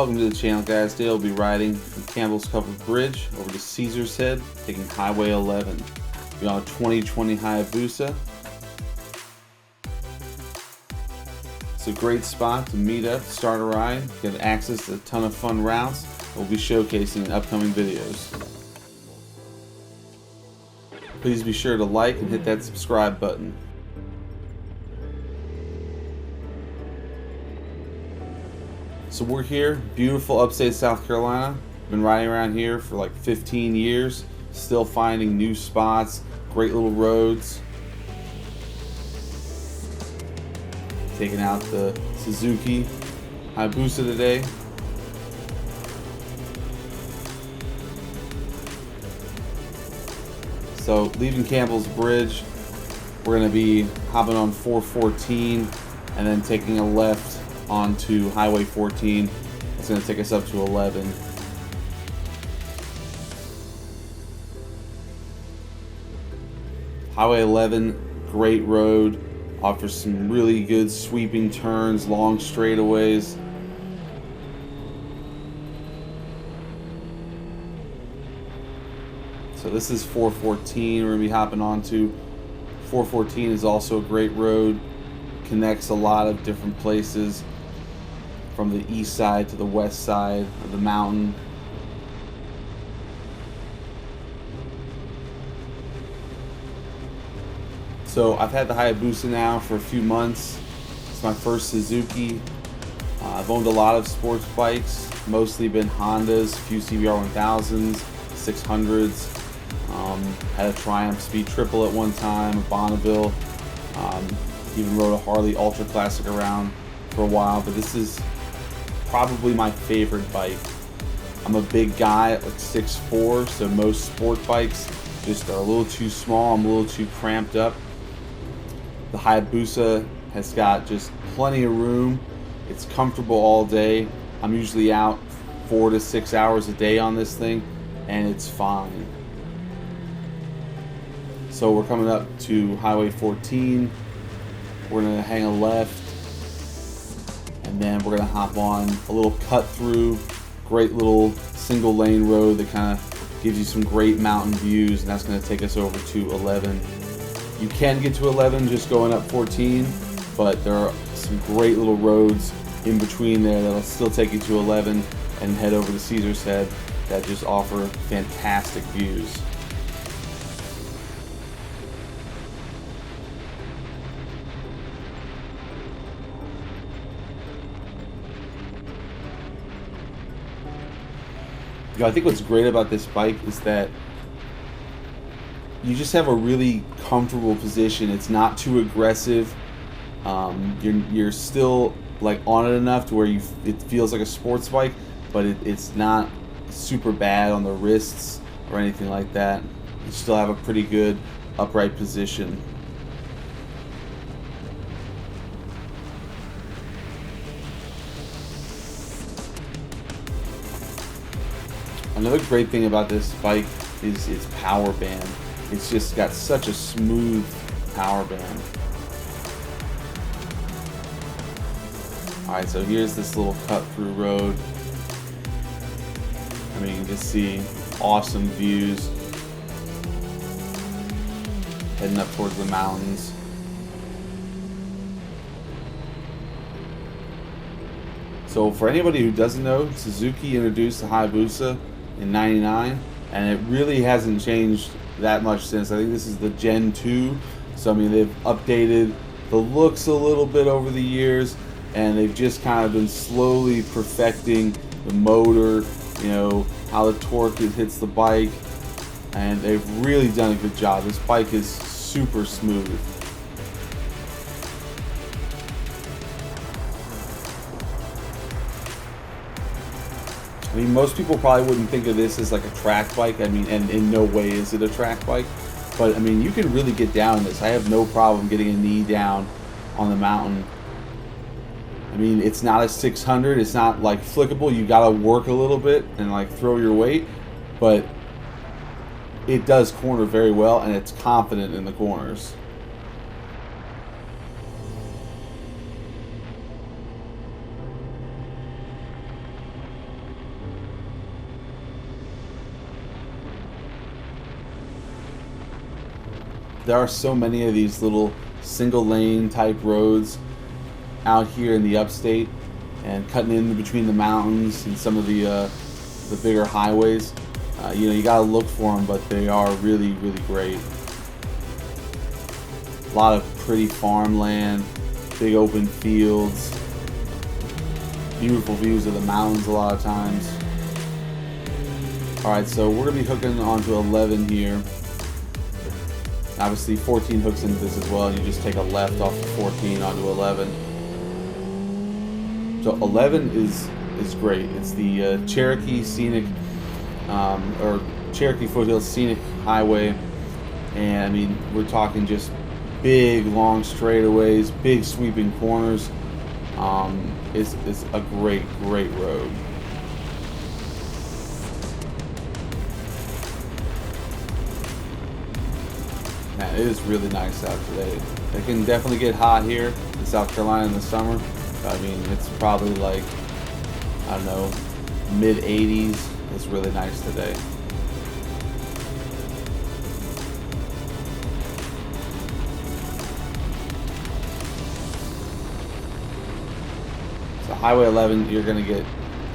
Welcome to the channel, guys. Today we'll be riding from Campbell's Covered Bridge over to Caesar's Head, taking Highway 11. We're on a 2020 Hayabusa. It's a great spot to meet up, start a ride, get access to a ton of fun routes we'll be showcasing in upcoming videos. Please be sure to like and hit that subscribe button. So we're here, beautiful upstate South Carolina. Been riding around here for like 15 years, still finding new spots, great little roads. Taking out the Suzuki Hayabusa today. So leaving Campbell's Bridge, we're going to be hopping on 414 and then taking a left onto Highway 14. It's going to take us up to 11. Highway 11, great road, offers some really good sweeping turns, long straightaways. So this is 414 we're going to be hopping onto. 414 is also a great road, connects a lot of different places from the east side to the west side of the mountain. So I've had the Hayabusa now for a few months. It's my first Suzuki. I've owned a lot of sports bikes, mostly been Hondas, a few CBR 1000s, 600s. Had a Triumph Speed Triple at one time, a Bonneville. Even rode a Harley Ultra Classic around for a while, but this is probably my favorite bike. I'm a big guy, like 6'4", so most sport bikes just are a little too small. I'm a little too cramped up. The Hayabusa has got just plenty of room. It's comfortable all day. I'm usually out 4 to 6 hours a day on this thing, and it's fine. So we're coming up to Highway 14. We're going to hang a left, and then we're going to hop on a little cut through, great little single lane road that kind of gives you some great mountain views, and that's going to take us over to 11. You can get to 11 just going up 14, but there are some great little roads in between there that'll still take you to 11 and head over to Caesar's Head that just offer fantastic views. I think what's great about this bike is that you just have a really comfortable position. It's not too aggressive. You're still like on it enough to where it feels like a sports bike, but it's not super bad on the wrists or anything like that. You still have a pretty good upright position. Another great thing about this bike is its power band. It's just got such a smooth power band. Alright, so here's this little cut through road. I mean, you can just see awesome views heading up towards the mountains. So for anybody who doesn't know, Suzuki introduced the Hayabusa in '99, and it really hasn't changed that much since. I think this is the Gen 2, so I mean they've updated the looks a little bit over the years, and they've just kind of been slowly perfecting the motor, you know, how the torque hits the bike, and they've really done a good job. This bike is super smooth. I mean, most people probably wouldn't think of this as like a track bike. I mean, and in no way is it a track bike. But I mean, you can really get down in this. I have no problem getting a knee down on the mountain. I mean, it's not a 600. It's not like flickable. You gotta work a little bit and like throw your weight. But it does corner very well, and it's confident in the corners. There are so many of these little single lane type roads out here in the upstate, and cutting in between the mountains and some of the bigger highways. You gotta look for them, but they are really, really great. A lot of pretty farmland, big open fields, beautiful views of the mountains a lot of times. Alright, so we're going to be hooking onto 11 here. Obviously 14 hooks into this as well, and you just take a left off of 14 onto 11. So 11 is great. It's the Cherokee Scenic, or Cherokee Foothills Scenic Highway. And I mean, we're talking just big, long straightaways, big sweeping corners. It's a great, great road. Man, it is really nice out today. It can definitely get hot here in South Carolina in the summer. I mean, it's probably like, I don't know, mid 80s. It's really nice today. So Highway 11, you're going to get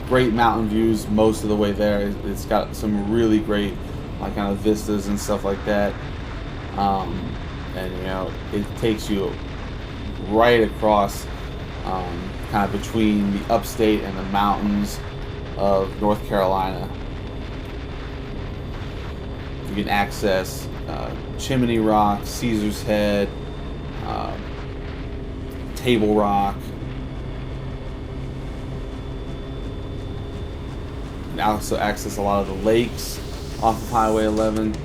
great mountain views most of the way there. It's got some really great kind of vistas and stuff like that. And it takes you right across kind of between the upstate and the mountains of North Carolina. You can access Chimney Rock, Caesar's Head, Table Rock. You can also access a lot of the lakes off of Highway 11.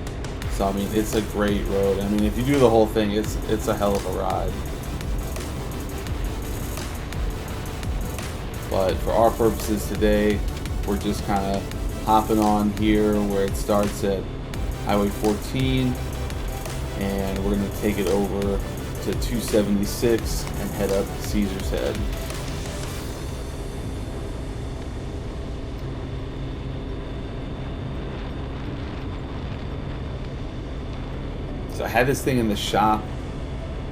So I mean, it's a great road. I mean, if you do the whole thing, it's a hell of a ride. But for our purposes today, we're just kind of hopping on here where it starts at Highway 14, and we're going to take it over to 276 and head up Caesar's Head. So I had this thing in the shop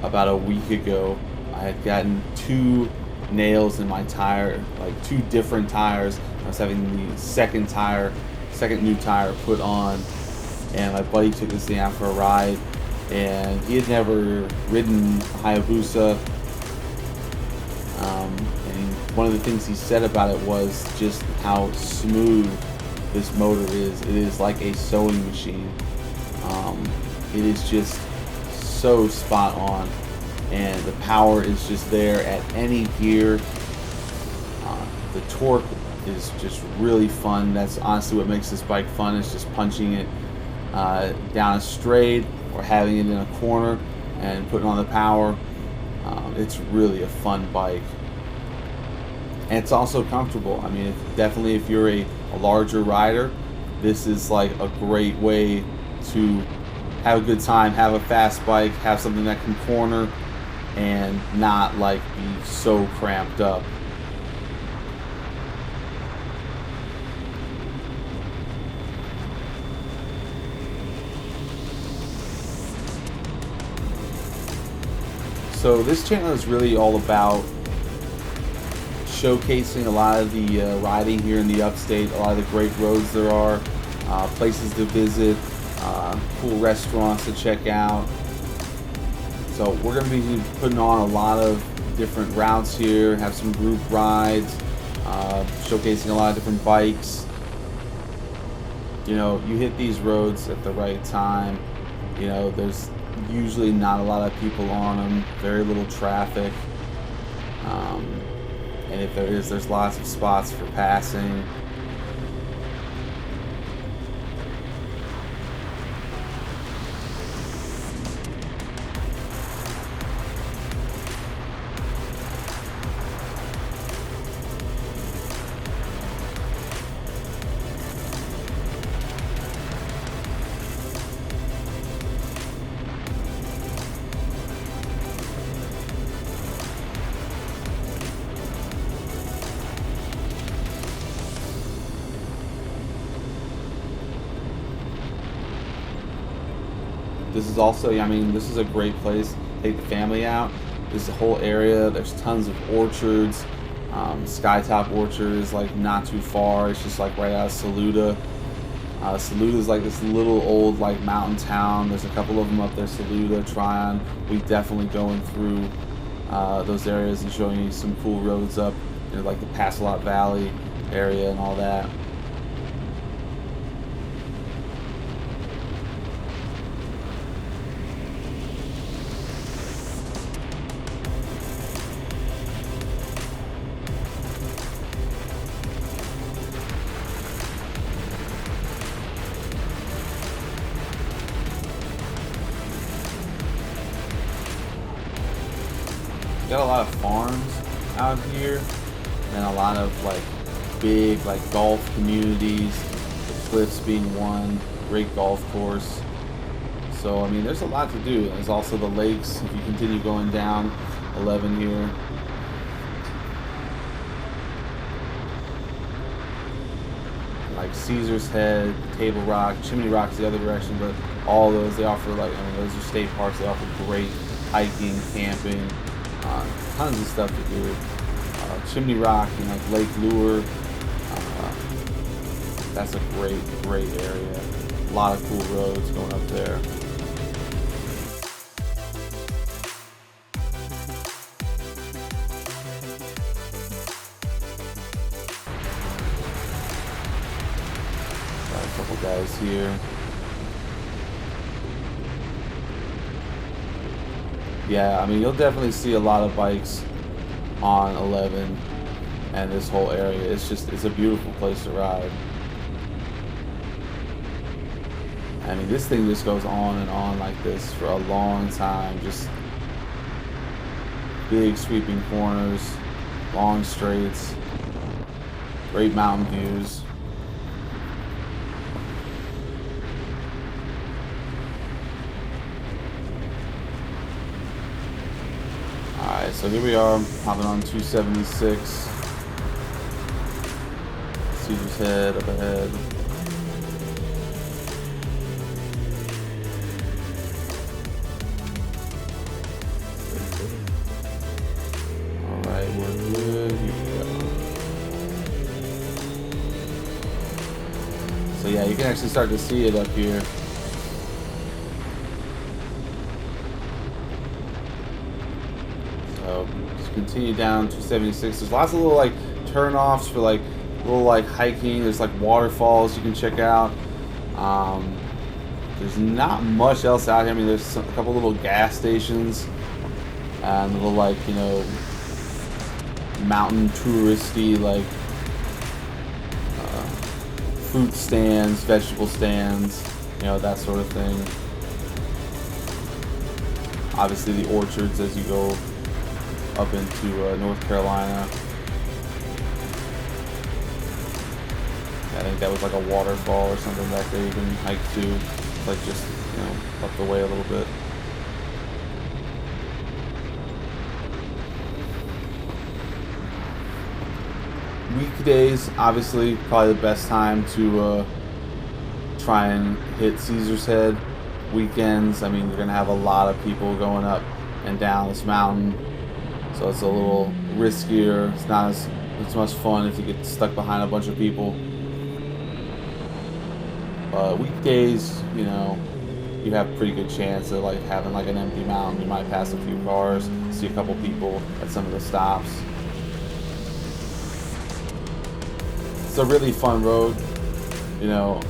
about a week ago. I had gotten 2 nails in my tire, like 2 different tires. I was having the second new tire put on, and my buddy took this thing out for a ride, and he had never ridden a Hayabusa. And one of the things he said about it was just how smooth this motor is. It is like a sewing machine. It is just so spot on, and the power is just there at any gear. The torque is just really fun. That's honestly what makes this bike fun, is just punching it down a straight or having it in a corner and putting on the power. It's really a fun bike, and it's also comfortable. I mean, definitely if you're a larger rider, this is like a great way to have a good time, have a fast bike, have something that can corner and not like be so cramped up. So this channel is really all about showcasing a lot of the riding here in the upstate, a lot of the great roads there are, places to visit, cool restaurants to check out. So we're going to be putting on a lot of different routes here, have some group rides, showcasing a lot of different bikes. You hit these roads at the right time. There's usually not a lot of people on them, very little traffic. And if there is, there's lots of spots for passing. This is also, I mean, this is a great place to take the family out. This whole area, there's tons of orchards. Skytop Orchard is like not too far. It's just like right out of Saluda. Saluda is like this little old like mountain town. There's a couple of them up there, Saluda, Tryon. We definitely going through those areas and showing you some cool roads up, like the Passalot Valley area and all that. Got a lot of farms out here and a lot of like big like golf communities, the Cliffs being one, great golf course. So I mean there's a lot to do. There's also the lakes if you continue going down 11 here. Like Caesar's Head, Table Rock, Chimney Rock's the other direction, but all those they offer like, I mean those are state parks, they offer great hiking, camping. Tons of stuff to do. Chimney Rock and like Lake Lure. That's a great area. A lot of cool roads going up there. Got a couple guys here. Yeah, I mean, you'll definitely see a lot of bikes on 11 and this whole area. It's a beautiful place to ride. I mean, this thing just goes on and on like this for a long time. Just big sweeping corners, long straights, great mountain views. Alright, so here we are, hopping on 276. Caesar's Head up ahead. Alright, we're good. Here we go. So yeah, you can actually start to see it up here. Just continue down 276. There's lots of little like turn-offs for like little like hiking. There's like waterfalls you can check out. There's not much else out here. I mean, there's a couple little gas stations and little like, you know, mountain touristy like fruit stands, vegetable stands, you know, that sort of thing. Obviously the orchards as you go up into North Carolina. I think that was like a waterfall or something back there you can hike to. It's like just, you know, up the way a little bit. Weekdays, obviously, probably the best time to try and hit Caesar's Head. Weekends, I mean, you're gonna have a lot of people going up and down this mountain. So it's a little riskier. It's not as much fun if you get stuck behind a bunch of people. Weekdays, you know, you have a pretty good chance of like having like an empty mountain. You might pass a few cars, see a couple people at some of the stops. It's a really fun road. You know,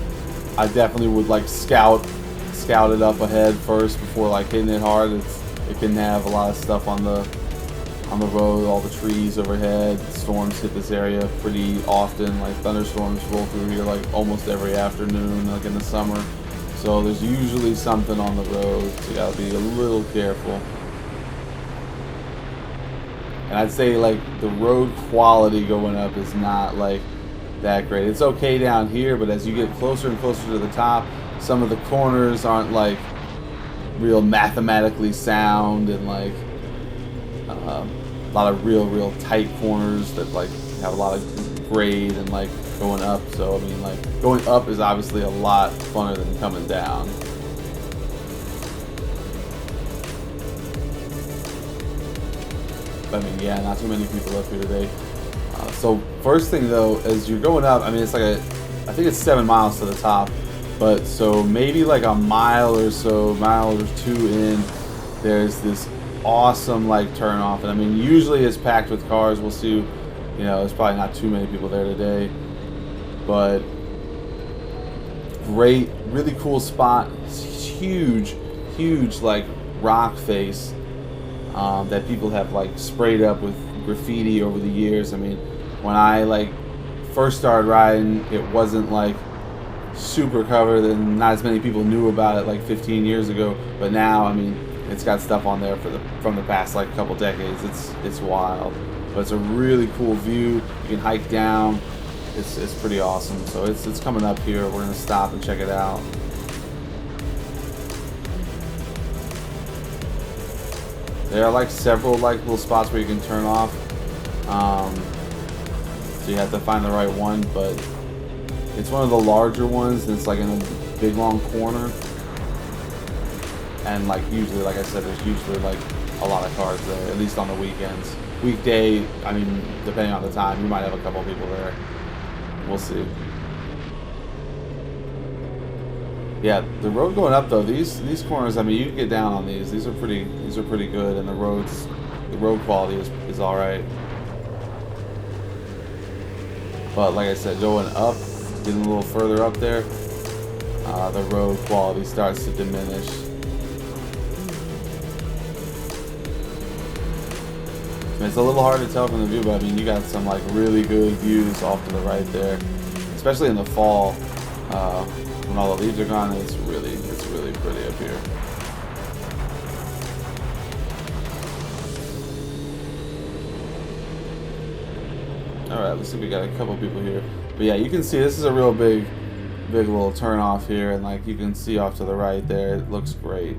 I definitely would like scout it up ahead first before like hitting it hard. It can have a lot of stuff on the road, all the trees overhead. Storms hit this area pretty often, like thunderstorms roll through here like almost every afternoon, like in the summer. So there's usually something on the road, so you gotta be a little careful. And I'd say like the road quality going up is not like that great. It's okay down here, but as you get closer and closer to the top, some of the corners aren't like real mathematically sound, and like a lot of real tight corners that like have a lot of grade and like going up. So I mean, like going up is obviously a lot funner than coming down. But I mean, yeah, not too many people up here today. So first thing though, as you're going up, I mean, it's like I think it's 7 miles to the top, but so maybe like a mile or so, mile or two in, there's this awesome like turn off, and I mean, usually it's packed with cars. We'll see, there's probably not too many people there today, but great, really cool spot. It's huge like rock face that people have like sprayed up with graffiti over the years. I mean, when I like first started riding, it wasn't like super covered and not as many people knew about it like 15 years ago, but now I mean, it's got stuff on there from the past like couple decades. It's wild, but it's a really cool view. You can hike down. It's pretty awesome. So it's coming up here. We're gonna stop and check it out. There are like several like little spots where you can turn off. So you have to find the right one, but it's one of the larger ones, and it's like in a big long corner. And like usually, like I said, there's usually like a lot of cars there, at least on the weekends. Weekday, I mean, depending on the time, you might have a couple people there. We'll see. Yeah, the road going up though, these corners, I mean, you can get down on these. These are pretty good, and the road quality is all right. But like I said, going up, getting a little further up there, the road quality starts to diminish. I mean, it's a little hard to tell from the view, but I mean, you got some like really good views off to the right there, especially in the fall. When all the leaves are gone, it's really pretty up here. Alright, looks like we got a couple people here. But yeah, you can see this is a real big little turn off here, and like you can see off to the right there, it looks great.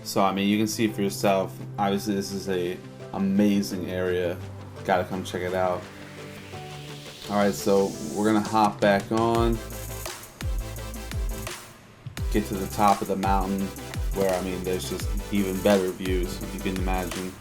So I mean, you can see for yourself. Obviously, this is a amazing area. Gotta come check it out. All right, so we're gonna hop back on, get to the top of the mountain, where I mean, there's just even better views, if you can imagine.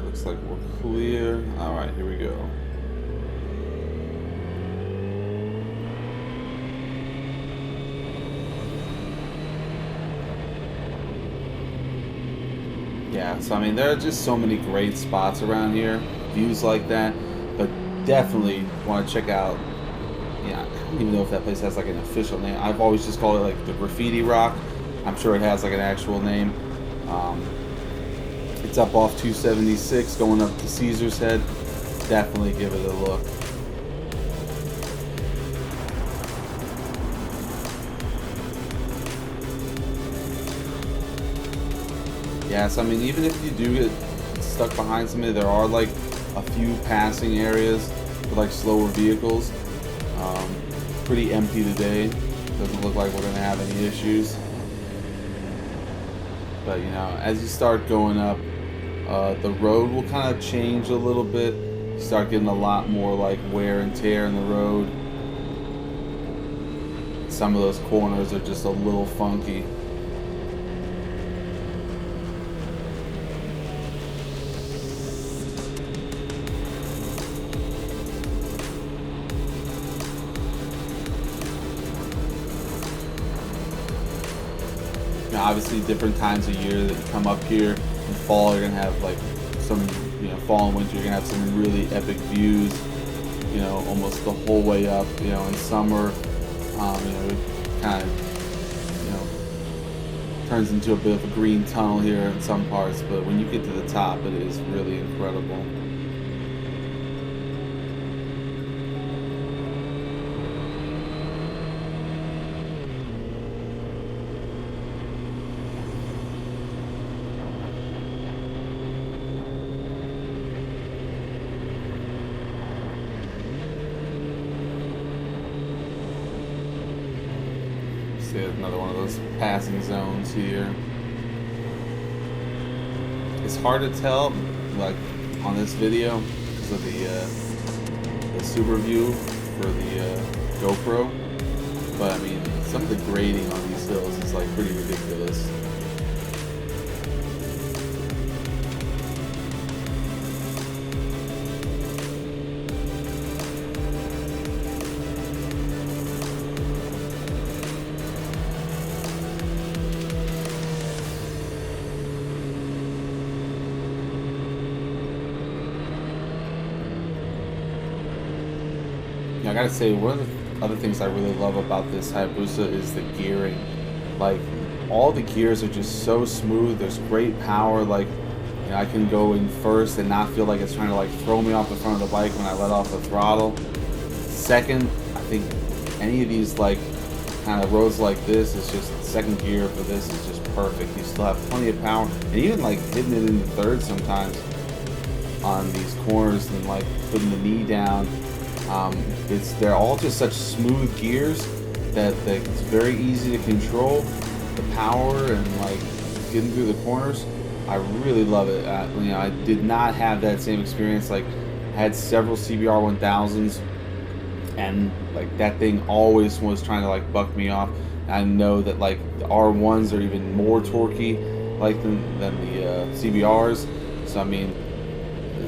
Looks like we're clear. Alright, here we go. Yeah, so I mean, there are just so many great spots around here, views like that, but definitely want to check out, yeah, I don't even know if that place has like an official name. I've always just called it like the Graffiti Rock. I'm sure it has like an actual name. It's up off 276 going up to Caesar's Head. Definitely give it a look. Yeah, so I mean, even if you do get stuck behind somebody, there are like a few passing areas for like slower vehicles. Pretty empty today. Doesn't look like we're gonna have any issues. But you know, as you start going up, the road will kind of change a little bit. You start getting a lot more like wear and tear in the road. some of those corners are just a little funky. Now, obviously, different times of year that you come up here. In fall, you're gonna have like some, fall and winter, you're gonna have some really epic views. Almost the whole way up. In summer, it kind of, turns into a bit of a green tunnel here in some parts. But when you get to the top, it is really incredible. See another one of those passing zones here. It's hard to tell, like on this video, because of the super view for the GoPro. But I mean, some of the grading on these hills is like pretty ridiculous. I gotta say, one of the other things I really love about this Hayabusa is the gearing. Like, all the gears are just so smooth. There's great power. Like, I can go in first and not feel like it's trying to like throw me off the front of the bike when I let off the throttle. Second, I think any of these like kind of roads like this is just second gear for this is just perfect. You still have plenty of power, and even like hitting it into third sometimes on these corners and like putting the knee down. They're all just such smooth gears that it's very easy to control the power and like getting through the corners. I really love it. I did not have that same experience. Like, I had several CBR 1000s, and like that thing always was trying to like buck me off. I know that like the R1s are even more torquey like than the CBRs. So I mean,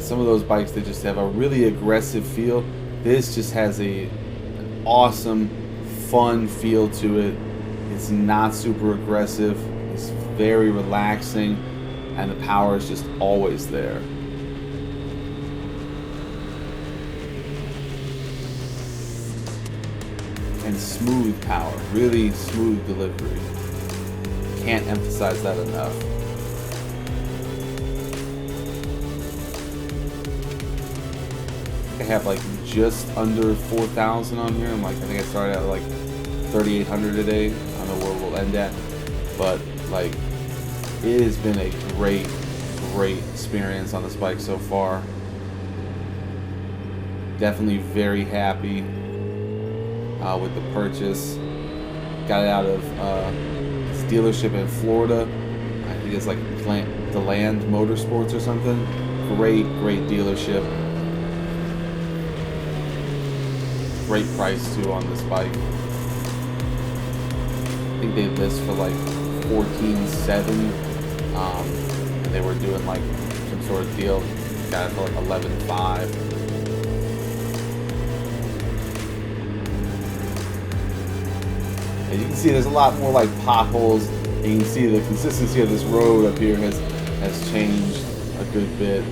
some of those bikes, they just have a really aggressive feel. This just has an awesome, fun feel to it. It's not super aggressive. It's very relaxing, and the power is just always there. And smooth power, really smooth delivery. Can't emphasize that enough. I have like just under 4,000 on here. I think I started at like 3,800 a day. I don't know where we'll end at, but like it has been a great experience on this bike so far. Definitely very happy with the purchase. Got it out of this dealership in Florida. I think it's like the Land Motorsports or something. Great dealership. Great price too on this bike. I think they list for like $14,700, and they were doing like some sort of deal. Got it for like $11,500. And you can see there's a lot more like potholes, and you can see the consistency of this road up here has changed a good bit.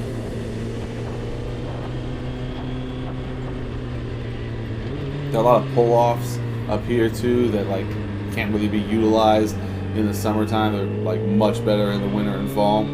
There are a lot of pull-offs up here too that like can't really be utilized in the summertime. They're like much better in the winter and fall.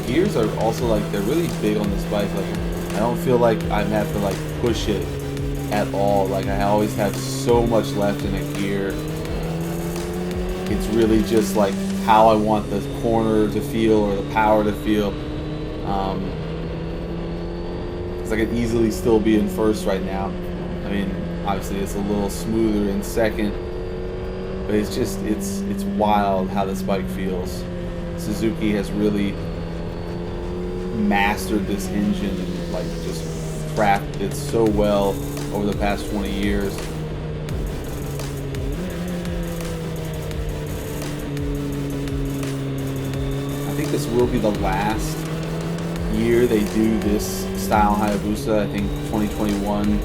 Gears are also like, they're really big on this bike. Like, I don't feel like I have to like push it at all. Like I always have so much left in a gear. It's really just like how I want the corner to feel or the power to feel. Because I could easily still be in first right now. I mean, obviously it's a little smoother in second, but it's just it's wild how this bike feels. Suzuki has really mastered this engine and like just crafted it so well over the past 20 years. I think this will be the last year they do this style Hayabusa. I think 2021,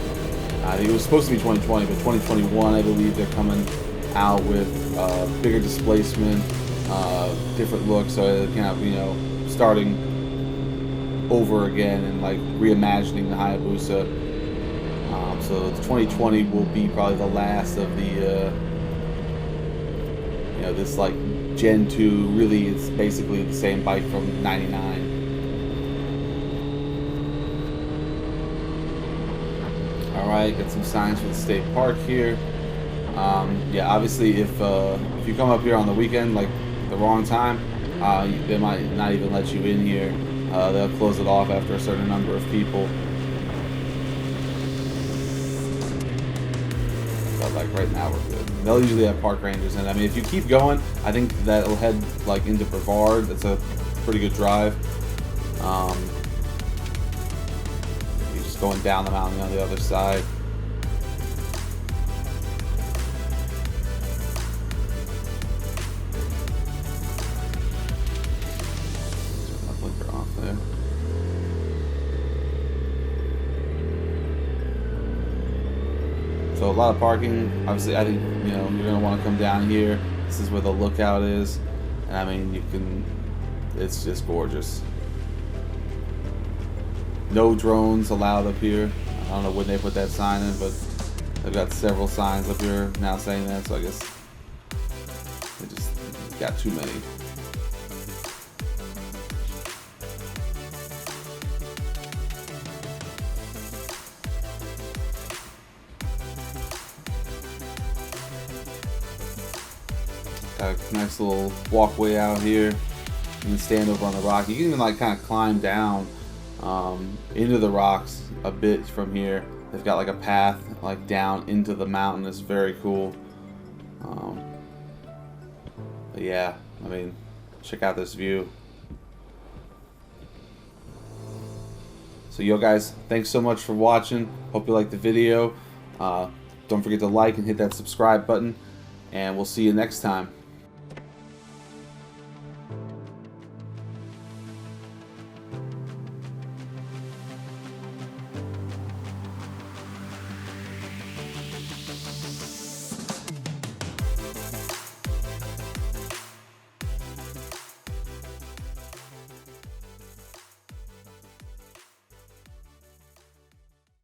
I think it was supposed to be 2020, but 2021 I believe they're coming out with bigger displacement, different looks, so they're kind of, you know, starting over again and like reimagining the Hayabusa. So 2020 will be probably the last of the you know, this like Gen 2. Really, it's basically the same bike from '99. Alright, got some signs for the state park here. Yeah, obviously if you come up here on the weekend, like the wrong time, they might not even let you in here. They'll close it off after a certain number of people. But like right now we're good. They'll usually have park rangers in. I mean, if you keep going, I think that'll head like into Brevard. That's a pretty good drive. You're just going down the mountain on the other side. So a lot of parking. Obviously, I think, you know, you're gonna want to come down here. This is where the lookout is, and I mean, you can. It's just gorgeous. No drones allowed up here. I don't know when they put that sign in, but they've got several signs up here now saying that. So I guess they just got too many. Got a nice little walkway out here. You can stand over on the rock. You can even like kind of climb down into the rocks a bit from here. They've got like a path like down into the mountain. It's very cool. But yeah, I mean, check out this view. So yo guys, thanks so much for watching. Hope you liked the video. Don't forget to like and hit that subscribe button, and we'll see you next time.